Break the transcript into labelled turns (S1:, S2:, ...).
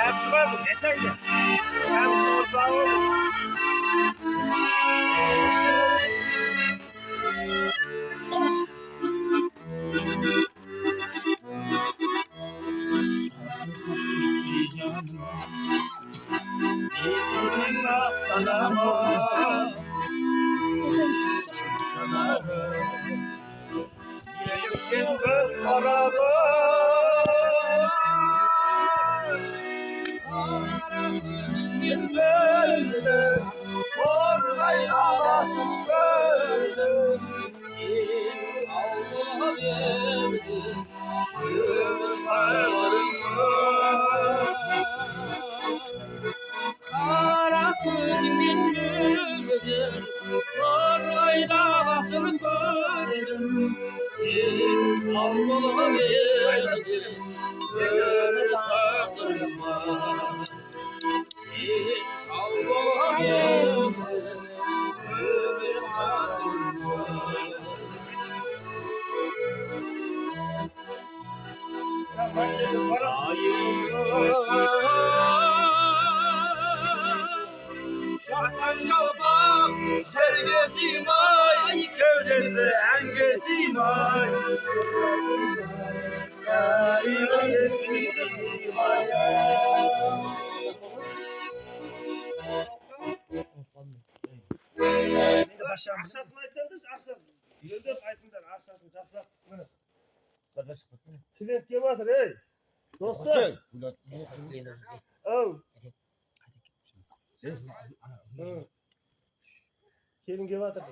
S1: Şapşı var mı? Desene. Şapşı ortağı olur.
S2: Kara köyün gülüdür, orayda basılı gördüm. Sen Allah'a verdin, öyle takdırma. Sen Allah'a verdin, öyle takdırma. Şartan çalpak, şergesim ay, kövdesi engesim ay.
S1: Aksasını aytsanız, aksasını. Yöndep aytınlar, aksasını жақсылап. Klient келіп жатыр, ей. Достар. Ау. Келін келіп жатыр.